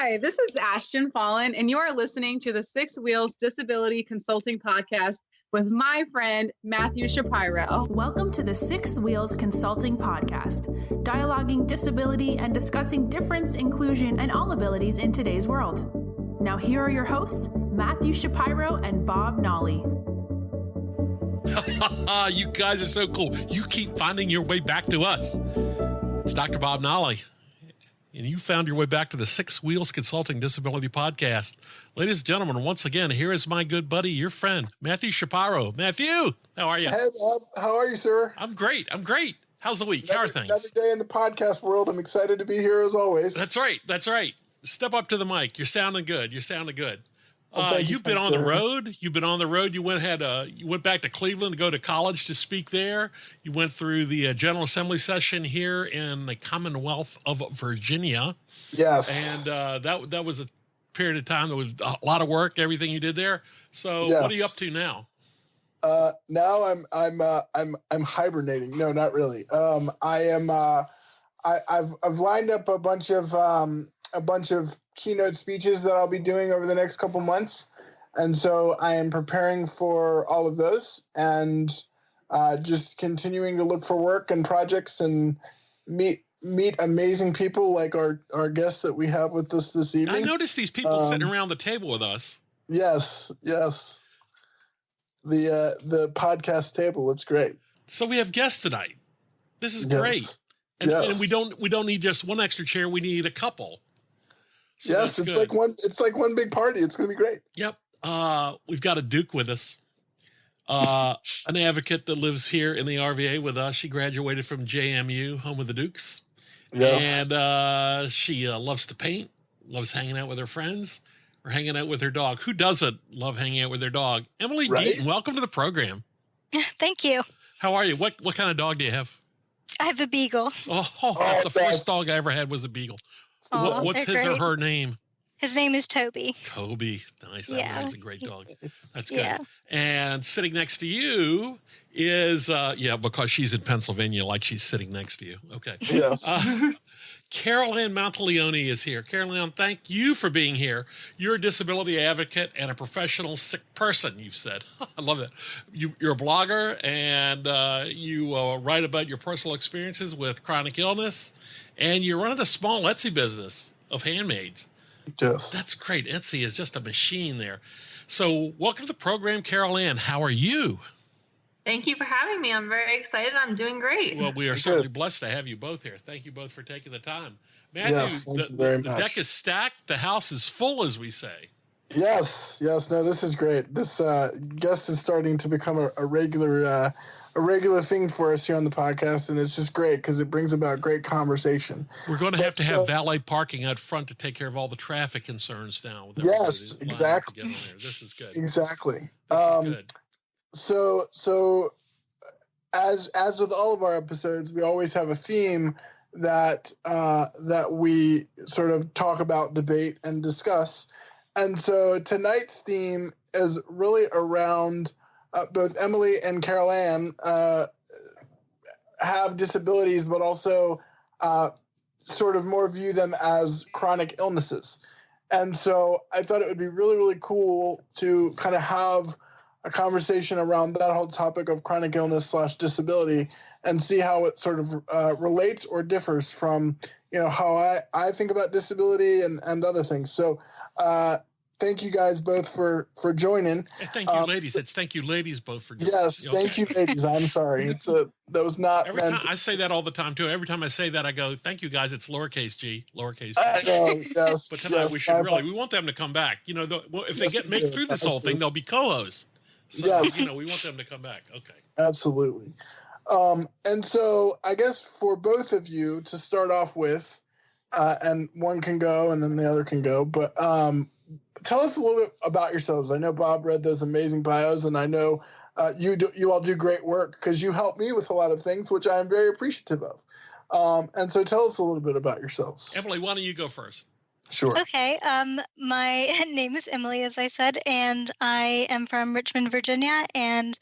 Hi, this is Ashton Fallon, and you are listening to the Six Wheels Disability Consulting Podcast with my friend, Matthew Shapiro. Welcome to the Sixth Wheels Consulting Podcast, dialoguing disability and discussing difference, inclusion, and all abilities in today's world. Now here are your hosts, Matthew Shapiro and Bob Nolly. You guys are so cool. You keep finding your way back to us. It's Dr. Bob Nolly, and you found your way back to the Six Wheels Consulting Disability Podcast. Ladies and gentlemen, once again, here is my good buddy, your friend, Matthew Shapiro. Matthew, how are you? Hey, Bob. How are you, sir? I'm great. How's the week? How are things? Another day in the podcast world. I'm excited to be here as always. That's right. Step up to the mic. You're sounding good. Well, you've been on the road. You went back to Cleveland to go to college to speak there. You went through the General Assembly session here in the Commonwealth of Virginia. Yes. And that was a period of time. There was a lot of work, everything you did there. So yes. What are you up to now? Now I'm hibernating. No, not really. I've lined up a bunch of keynote speeches that I'll be doing over the next couple months. And so I am preparing for all of those and just continuing to look for work and projects and meet amazing people like our guests that we have with us this evening. I noticed these people sitting around the table with us. Yes. The podcast table. It's great. So we have guests tonight. This is great. And we don't need just one extra chair. We need a couple. So yes, it's like one big party. It's going to be great. Yep. We've got a Duke with us, an advocate that lives here in the RVA with us. She graduated from JMU, home of the Dukes. Yes. And she loves to paint, loves hanging out with her friends, or hanging out with her dog. Who doesn't love hanging out with their dog? Emily Deaton, welcome to the program. Thank you. How are you? What kind of dog do you have? I have a beagle. The first dog I ever had was a beagle. What's his or her name? His name is Toby. Toby. Nice. Yeah. That's a great dog. That's good. Yeah. And sitting next to you is, because she's in Pennsylvania, like she's sitting next to you. Okay. Yes. Carolanne Monteleone is here. Carolanne, thank you for being here. You're a disability advocate and a professional sick person, you've said. I love that. You're a blogger, and you write about your personal experiences with chronic illness, and you're running a small Etsy business of handmaids. Yes. That's great. Etsy is just a machine there. So welcome to the program, Carolanne. How are you? Thank you for having me. I'm very excited. I'm doing great. Well, we are certainly blessed to have you both here. Thank you both for taking the time. Matthew, yes, thank you very much. The deck is stacked. The house is full, as we say. Yes. No, this is great. This guest is starting to become a regular thing for us here on the podcast, and it's just great because it brings about great conversation. We're going to have valet parking out front to take care of all the traffic concerns now. Yes, exactly. This is good. Exactly. This is good. So as with all of our episodes, we always have a theme that we sort of talk about, debate, and discuss. And so tonight's theme is really around both Emily and Carolanne have disabilities, but also sort of more view them as chronic illnesses. And so I thought it would be really, really cool to kind of have a conversation around that whole topic of chronic illness / disability and see how it sort of relates or differs from, how I think about disability and other things. So thank you guys both for joining. And thank you, ladies. Thank you, ladies, both for joining. Yes, thank you, ladies. I'm sorry. That was not I say that all the time, too. Every time I say that, I go, thank you, guys. It's lowercase g, lowercase g. I know, yes. But tonight we want them to come back. If they make through this whole thing, they'll be co-hosts. So, yes. We want them to come back. Okay. Absolutely. And so I guess for both of you to start off with, and one can go and then the other can go, but tell us a little bit about yourselves. I know Bob read those amazing bios, and I know you all do great work because you help me with a lot of things, which I am very appreciative of. And so tell us a little bit about yourselves. Emily, why don't you go first? Sure. Okay. My name is Emily, as I said, and I am from Richmond, Virginia, and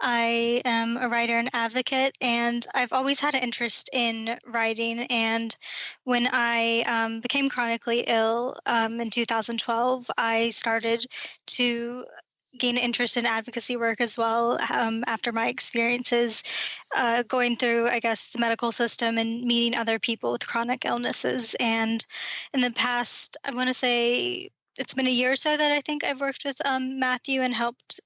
I am a writer and advocate, and I've always had an interest in writing. And when I became chronically ill in 2012, I started to gain interest in advocacy work as well after my experiences going through, I guess, the medical system and meeting other people with chronic illnesses. And in the past, I want to say it's been a year or so that I think I've worked with Matthew and helped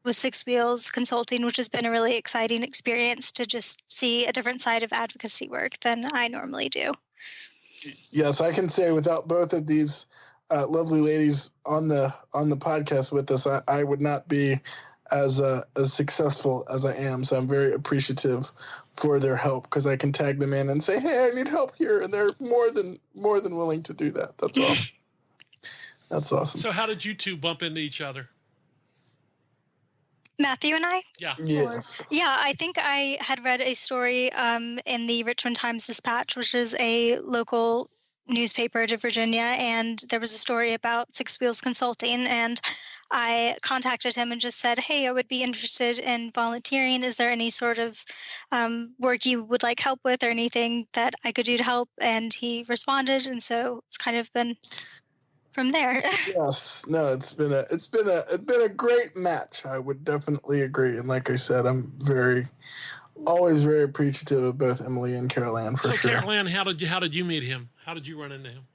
with Six Wheels Consulting, which has been a really exciting experience to just see a different side of advocacy work than I normally do. Yes, I can say without both of these lovely ladies on the podcast with us, I would not be as successful as I am. So I'm very appreciative for their help, because I can tag them in and say, "Hey, I need help here," and they're more than willing to do that. That's awesome. That's awesome. So how did you two bump into each other? Matthew and I? Yeah. Yes. Yeah, I think I had read a story in the Richmond Times-Dispatch, which is a local newspaper to Virginia, and there was a story about Six Wheels Consulting, and I contacted him and just said, "Hey, I would be interested in volunteering. Is there any sort of work you would like help with, or anything that I could do to help?" And he responded, and so it's kind of been from there. Yes. No, it's been a great match. I would definitely agree. And like I said, I'm always very appreciative of both Emily and Carolanne, for sure. So Carolanne, how did you meet him? How did you run into him?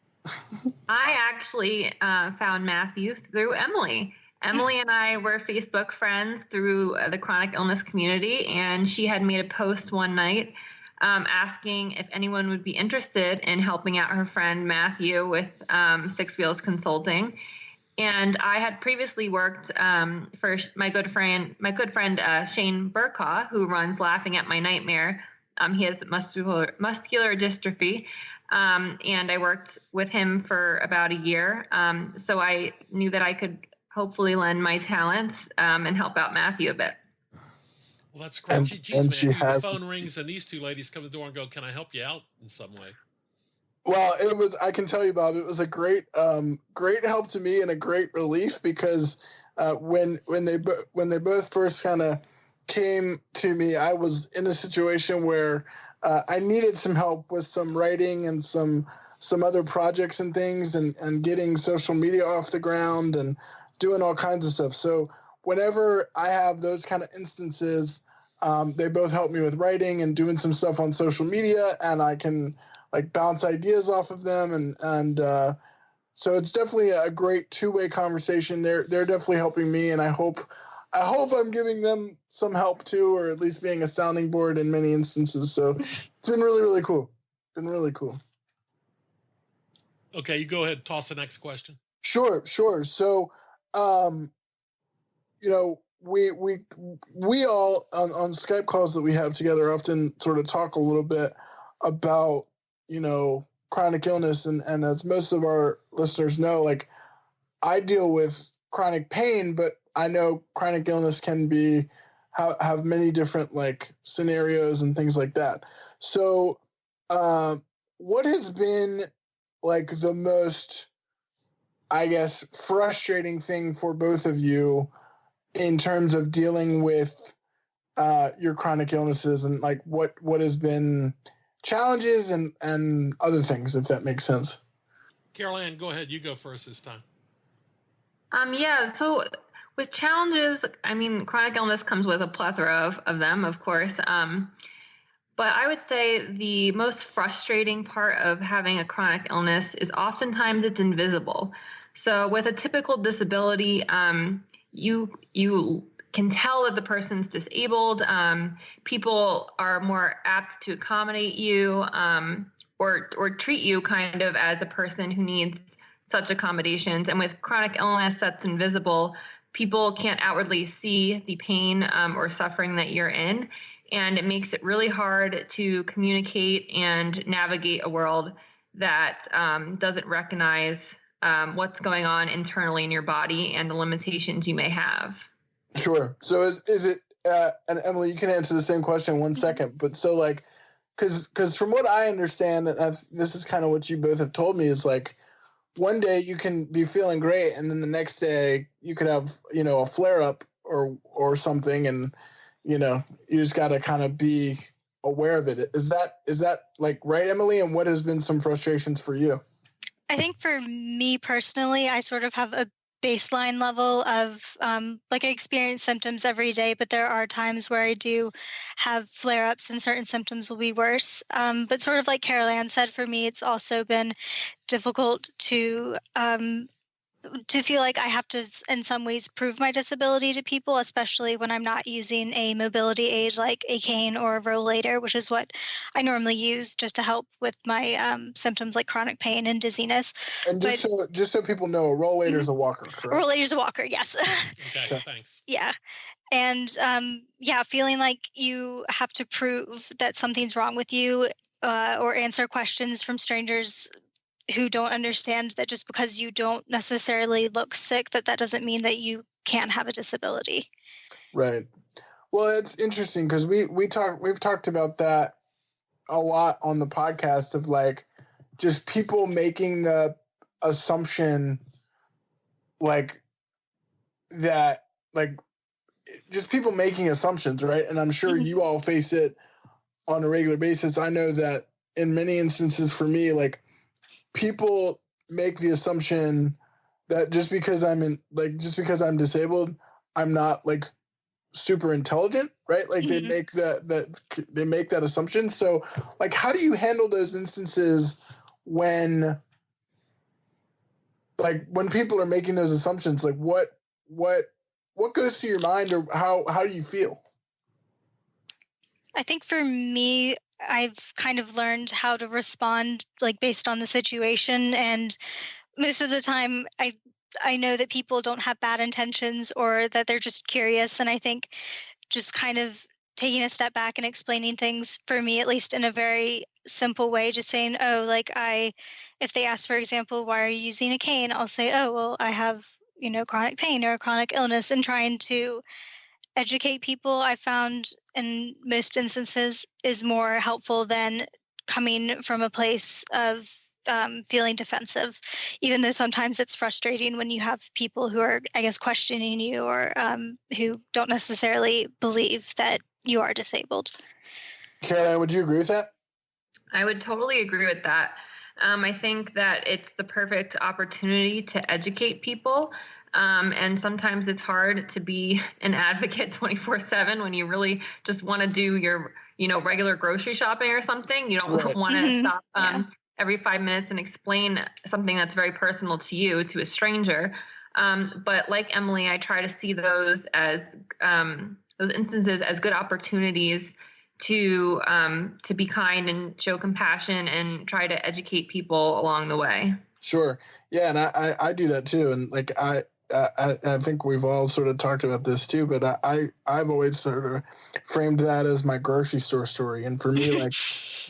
I actually found Matthew through Emily. Emily and I were Facebook friends through the chronic illness community, and she had made a post one night asking if anyone would be interested in helping out her friend Matthew with Six Wheels Consulting. And I had previously worked for my good friend Shane Burkaw, who runs Laughing at My Nightmare. He has muscular dystrophy, and I worked with him for about a year. So I knew that I could hopefully lend my talents and help out Matthew a bit. Well, that's great. The phone rings and these two ladies come to the door and go, "Can I help you out in some way?" Well, I can tell you, Bob, it was a great help to me and a great relief, because when they both first kind of came to me, I was in a situation where I needed some help with some writing and some other projects and things, and getting social media off the ground and doing all kinds of stuff. So whenever I have those kind of instances, they both help me with writing and doing some stuff on social media, and I can bounce ideas off of them, and so it's definitely a great two-way conversation. They're definitely helping me, and I hope I'm giving them some help too, or at least being a sounding board in many instances. So it's been really, really cool. Okay, you go ahead and toss the next question. Sure. So, we all on Skype calls that we have together often sort of talk a little bit about, chronic illness. And as most of our listeners know, I deal with chronic pain, but I know chronic illness can have many different scenarios and things like that. So what has been the most, I guess, frustrating thing for both of you in terms of dealing with your chronic illnesses, and what has been challenges and other things, if that makes sense? Carolanne, go ahead. You go first this time. Yeah. So with challenges, chronic illness comes with a plethora of them, of course. But I would say the most frustrating part of having a chronic illness is oftentimes it's invisible. So with a typical disability, you can tell that the person's disabled. People are more apt to accommodate you or treat you kind of as a person who needs such accommodations. And with chronic illness that's invisible, people can't outwardly see the pain or suffering that you're in. And it makes it really hard to communicate and navigate a world that doesn't recognize what's going on internally in your body and the limitations you may have. Sure. So is it, and Emily, you can answer the same question in 1 second, but so because from what I understand, and this is kind of what you both have told me, is like one day you can be feeling great, and then the next day you could have, you know, a flare up or something, and you know, you just got to kind of be aware of it. Is that like right, Emily? And what has been some frustrations for you? I think for me personally, I sort of have a baseline level of like I experience symptoms every day, but there are times where I do have flare-ups and certain symptoms will be worse. But sort of like Carolanne said, for me, it's also been difficult to feel like I have to, in some ways, prove my disability to people, especially when I'm not using a mobility aid like a cane or a rollator, which is what I normally use just to help with my symptoms like chronic pain and dizziness. And just so people know, a rollator is a walker, correct? A rollator is a walker, yes. Okay, thanks. Yeah. And feeling like you have to prove that something's wrong with you or answer questions from strangers who don't understand that just because you don't necessarily look sick, that doesn't mean that you can't have a disability. Right. Well, it's interesting because we've talked about that a lot on the podcast of like just people making the assumption like that, like just people making assumptions, right? And I'm sure you all face it on a regular basis. I know that in many instances for me, like people make the assumption that just because I'm disabled, I'm not like super intelligent, right? Like they make that assumption. So like, how do you handle those instances when people are making those assumptions? Like what goes through your mind, or how do you feel? I think for me, I've kind of learned how to respond like based on the situation, and most of the time I know that people don't have bad intentions or that they're just curious, and I think just kind of taking a step back and explaining things, for me at least, in a very simple way, just saying, oh, like if they ask, for example, why are you using a cane, I'll say, oh, well, I have, you know, chronic pain or a chronic illness, and trying to educate people, I found in most instances is more helpful than coming from a place of feeling defensive, even though sometimes it's frustrating when you have people who are, I guess, questioning you or who don't necessarily believe that you are disabled. Carolanne, would you agree with that? I would totally agree with that. I think that it's the perfect opportunity to educate people. And sometimes it's hard to be an advocate 24/7 when you really just want to do your, you know, regular grocery shopping or something. You don't want to stop every 5 minutes and explain something that's very personal to you to a stranger. But like Emily, I try to see those as those instances as good opportunities to be kind and show compassion and try to educate people along the way. Sure. Yeah. And I do that too. And like, I think we've all sort of talked about this too, but I've always sort of framed that as my grocery store story. And for me, like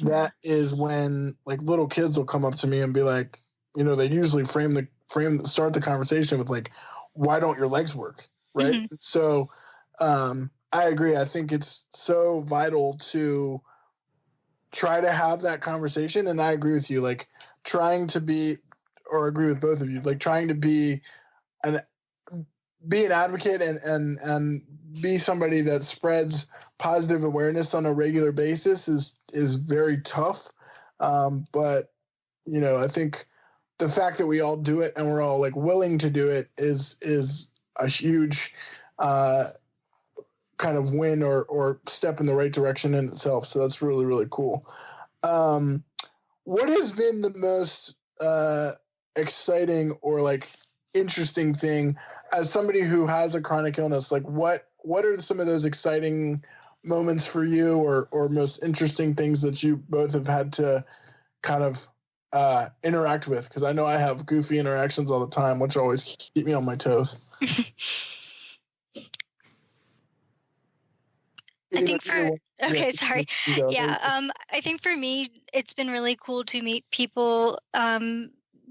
that is when like little kids will come up to me and be like, you know, they usually start the conversation with like, why don't your legs work? Right. Mm-hmm. So, I agree. I think it's so vital to try to have that conversation. And I agree with you, like trying to be, or agree with both of you, like trying to be an advocate and be somebody that spreads positive awareness on a regular basis is very tough. But, you know, I think the fact that we all do it and we're all like willing to do it is a huge kind of win or step in the right direction in itself. So that's really, really cool. What has been the most exciting or like interesting thing as somebody who has a chronic illness? Like what are some of those exciting moments for you or most interesting things that you both have had to kind of interact with? Because I know I have goofy interactions all the time, which always keep me on my toes. I think I think for me, it's been really cool to meet people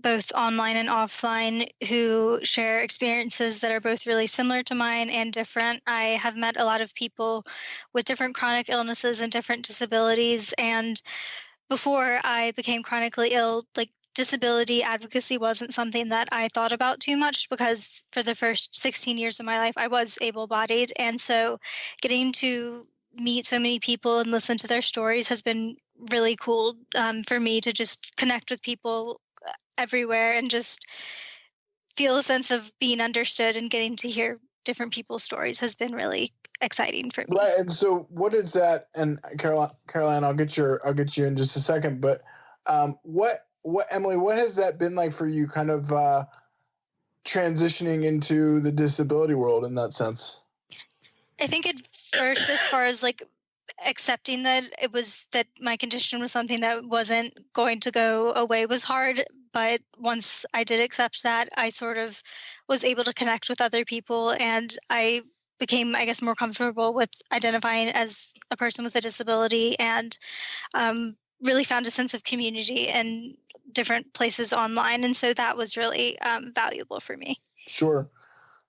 both online and offline, who share experiences that are both really similar to mine and different. I have met a lot of people with different chronic illnesses and different disabilities. And before I became chronically ill, like, disability advocacy wasn't something that I thought about too much, because for the first 16 years of my life, I was able-bodied. And so getting to meet so many people and listen to their stories has been really cool for me, to just connect with people everywhere and just feel a sense of being understood, and getting to hear different people's stories has been really exciting for me. Right. And so what is that? And Carolanne, I'll get you in just a second, but Emily, what has that been like for you, kind of transitioning into the disability world in that sense? I think at first, as far as like accepting that my condition was something that wasn't going to go away, was hard. But once I did accept that, I sort of was able to connect with other people, and I became, I guess, more comfortable with identifying as a person with a disability, and really found a sense of community in different places online. And so that was really valuable for me. Sure.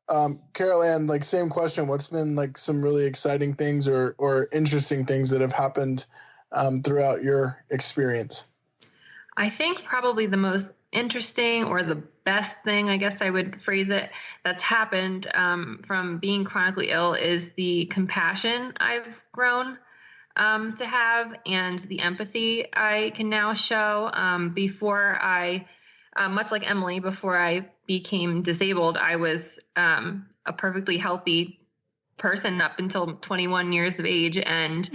Carolanne, like, same question. What's been like some really exciting things or interesting things that have happened throughout your experience? I think probably the most interesting, or the best thing, I guess I would phrase it, that's happened from being chronically ill is the compassion I've grown to have, and the empathy I can now show. Before I, much like Emily, before I became disabled, I was a perfectly healthy person up until 21 years of age. And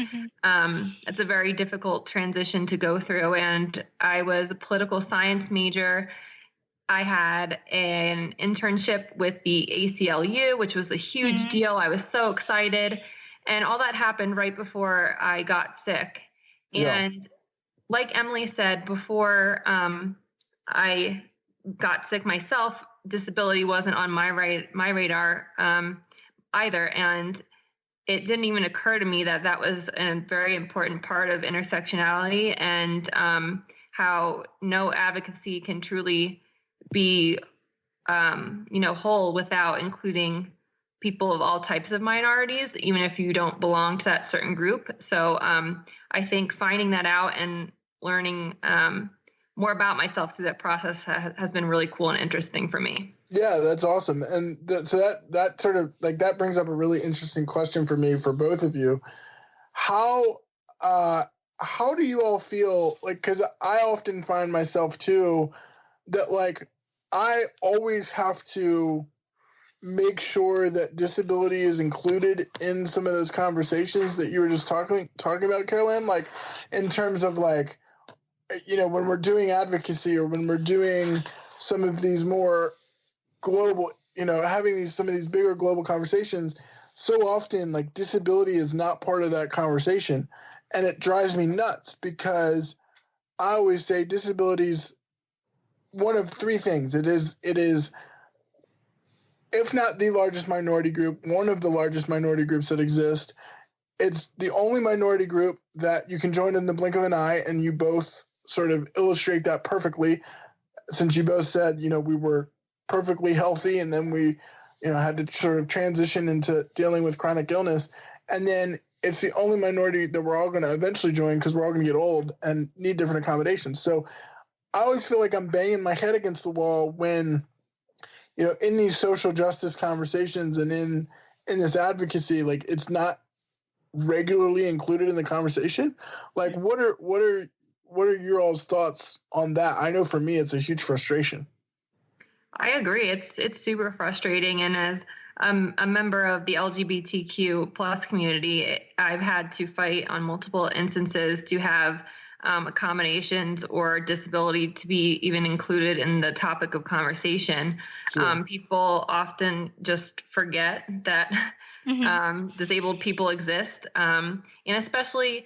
it's a very difficult transition to go through. And I was a political science major. I had an internship with the ACLU, which was a huge deal. I was so excited. And all that happened right before I got sick. Yeah. And like Emily said, before I got sick myself, disability wasn't on my radar either. And it didn't even occur to me that that was a very important part of intersectionality, and how no advocacy can truly be, whole without including people of all types of minorities, even if you don't belong to that certain group. So I think finding that out and learning more about myself through that process has been really cool and interesting for me. Yeah, that's awesome. And so that sort of like, that brings up a really interesting question for me, for both of you. How do you all feel, like, because I often find myself too that, like, I always have to make sure that disability is included in some of those conversations that you were just talking about, Carolanne, like, in terms of, like, when we're doing advocacy, or when we're doing some of these more global, having some of these bigger global conversations, so often, like, disability is not part of that conversation. And it drives me nuts, because I always say disability is one of three things. It is, if not the largest minority group, one of the largest minority groups that exist. It's the only minority group that you can join in the blink of an eye, and you both sort of illustrate that perfectly, since you both said, we were perfectly healthy, and then we, had to sort of transition into dealing with chronic illness. And then it's the only minority that we're all going to eventually join, because we're all going to get old and need different accommodations. So I always feel like I'm banging my head against the wall when, in these social justice conversations and in this advocacy, like, it's not regularly included in the conversation. Like, what are your all's thoughts on that? I know for me, it's a huge frustration. I agree. It's super frustrating. And as a member of the LGBTQ plus community, I've had to fight on multiple instances to have accommodations or disability to be even included in the topic of conversation. Sure. People often just forget that disabled people exist. And especially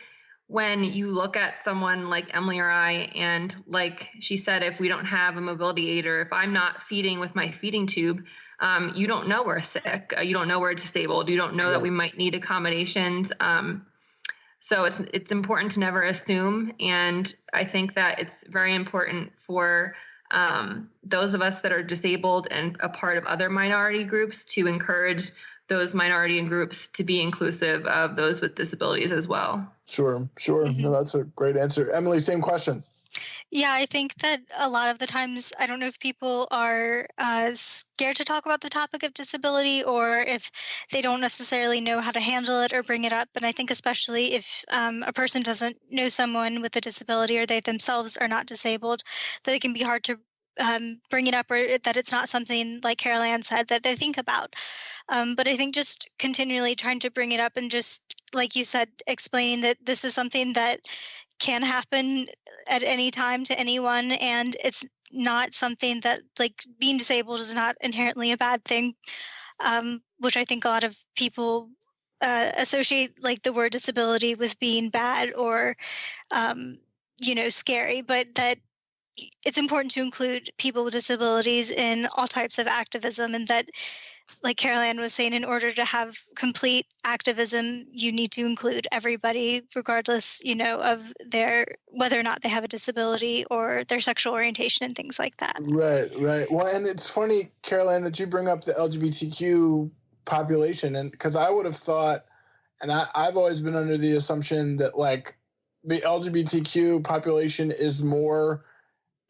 when you look at someone like Emily or I, and like she said, if we don't have a mobility aid, or if I'm not feeding with my feeding tube, you don't know we're sick. You don't know we're disabled. You don't know that we might need accommodations. So it's important to never assume. And I think that it's very important for those of us that are disabled and a part of other minority groups to encourage those minority groups to be inclusive of those with disabilities as well. Sure. Mm-hmm. No, that's a great answer. Emily, same question. Yeah, I think that a lot of the times, I don't know if people are scared to talk about the topic of disability or if they don't necessarily know how to handle it or bring it up. But I think especially if a person doesn't know someone with a disability or they themselves are not disabled, that it can be hard to bring it up, or that it's not something, like Carolanne said, that they think about. But I think just continually trying to bring it up and just, like you said, explaining that this is something that can happen at any time to anyone, and it's not something that, like, being disabled is not inherently a bad thing, which I think a lot of people associate, like, the word disability with being bad or scary, but that it's important to include people with disabilities in all types of activism, and that, like Carolanne was saying, in order to have complete activism, you need to include everybody, regardless, of whether or not they have a disability or their sexual orientation and things like that. Right. Well, and it's funny, Carolanne, that you bring up the LGBTQ population, and because I would have thought, and I've always been under the assumption that, like, the LGBTQ population is more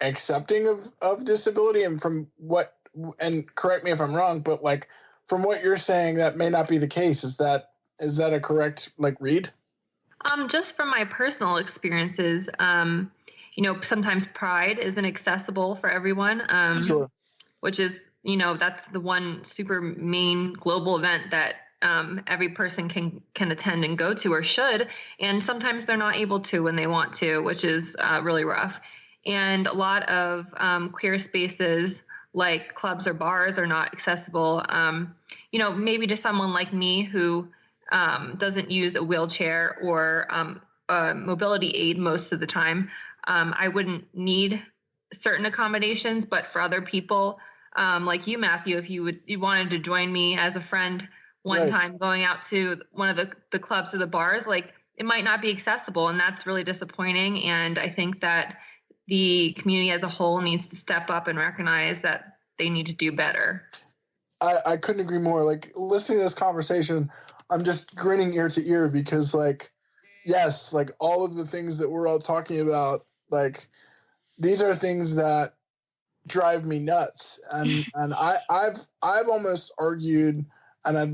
accepting of disability, and and correct me if I'm wrong, but, like, from what you're saying, that may not be the case. Is that a correct, like, read? Just from my personal experiences, sometimes pride isn't accessible for everyone. Sure. Which is, that's the one super main global event that every person can attend and go to or should, and sometimes they're not able to when they want to, which is really rough. And a lot of queer spaces, like clubs or bars, are not accessible. Maybe to someone like me who doesn't use a wheelchair or a mobility aid most of the time, I wouldn't need certain accommodations. But for other people, like you, Matthew, if you wanted to join me as a friend one time going out to one of the clubs or the bars, like, it might not be accessible, and that's really disappointing. And I think that the community as a whole needs to step up and recognize that they need to do better. I couldn't agree more. Like, listening to this conversation, I'm just grinning ear to ear because, like, yes, like, all of the things that we're all talking about, like, these are things that drive me nuts. And I've almost argued, and I'd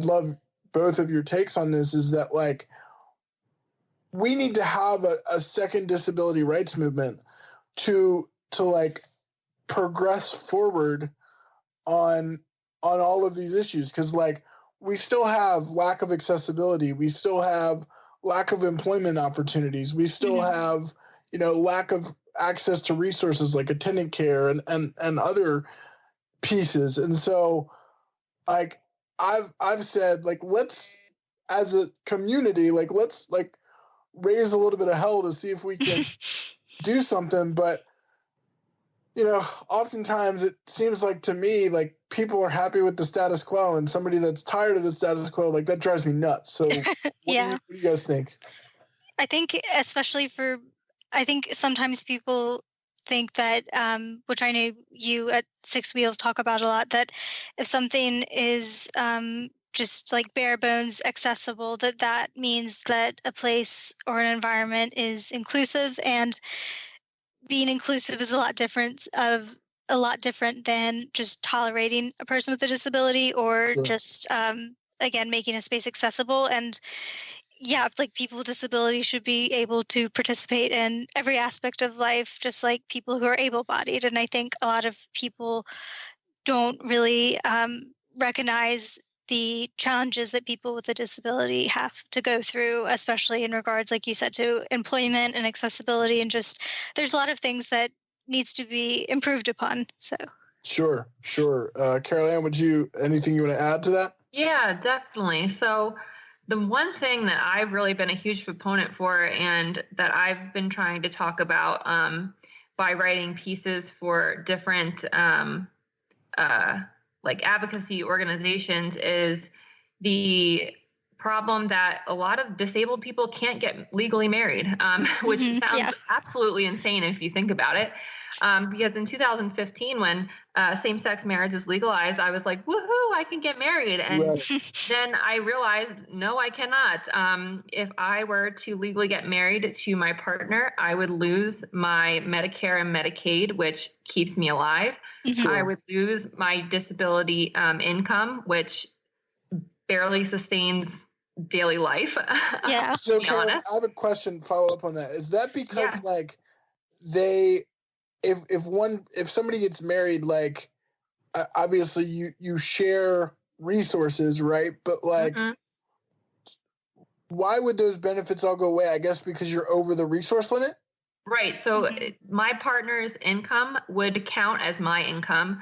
love both of your takes on this, is that, like, we need to have a second disability rights movement to like progress forward on all of these issues. Cause, like, we still have lack of accessibility. We still have lack of employment opportunities. We still have, lack of access to resources like attendant care and other pieces. And so, like, I've said, like, let's, as a community, like, let's, like, raise a little bit of hell to see if we can do something. But, oftentimes it seems like, to me, like, people are happy with the status quo, and somebody that's tired of the status quo, like, that drives me nuts. So what do you guys think? I think especially I think sometimes people think that, which I know you at Six Wheels talk about a lot, that if something is just, like, bare bones accessible, that means that a place or an environment is inclusive, and being inclusive is a lot different than just tolerating a person with a disability or just again making a space accessible. And like, people with disabilities should be able to participate in every aspect of life, just like people who are able-bodied. And I think a lot of people don't really recognize the challenges that people with a disability have to go through, especially in regards, like you said, to employment and accessibility, and just there's a lot of things that needs to be improved upon. So Sure. Carolanne, anything you want to add to that? Yeah, definitely. So the one thing that I've really been a huge proponent for, and that I've been trying to talk about by writing pieces for different like advocacy organizations, is the problem that a lot of disabled people can't get legally married, which sounds absolutely insane if you think about it. Because in 2015, when same-sex marriage was legalized, I was like, woohoo, I can get married. And then I realized, no, I cannot. If I were to legally get married to my partner, I would lose my Medicare and Medicaid, which keeps me alive. Sure. I would lose my disability income, which barely sustains daily life. Yeah. So Carolanne, I have a question follow up on that. Is that because like if somebody gets married, like obviously you share resources, right? But like why would those benefits all go away? I guess because you're over the resource limit? Right. So my partner's income would count as my income.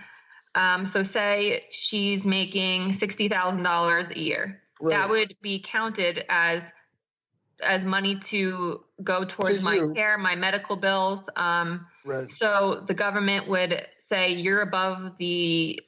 So say she's making $60,000 a year. Right. That would be counted as money to go towards my care, my medical bills. Right. So the government would say you're above the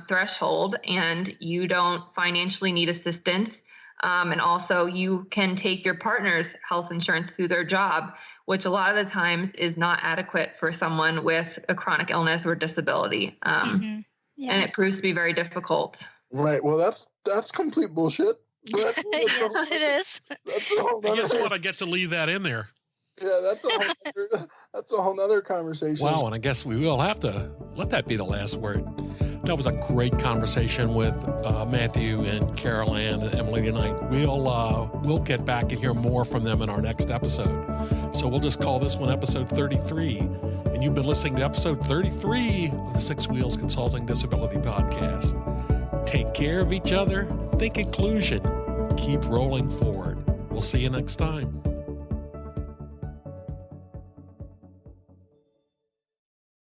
threshold and you don't financially need assistance. And also you can take your partner's health insurance through their job, which a lot of the times is not adequate for someone with a chronic illness or disability. And it proves to be very difficult. Right. Well, that's complete bullshit. Yes, it is. And guess what? I get to leave that in there. Yeah, that's a whole nother conversation. Wow, and I guess we will have to let that be the last word. That was a great conversation with Matthew and Carolanne and Emily tonight. We'll get back and hear more from them in our next episode. So we'll just call this one episode 33. And you've been listening to episode 33 of the Six Wheels Consulting Disability Podcast. Take care of each other, think inclusion, keep rolling forward. We'll see you next time.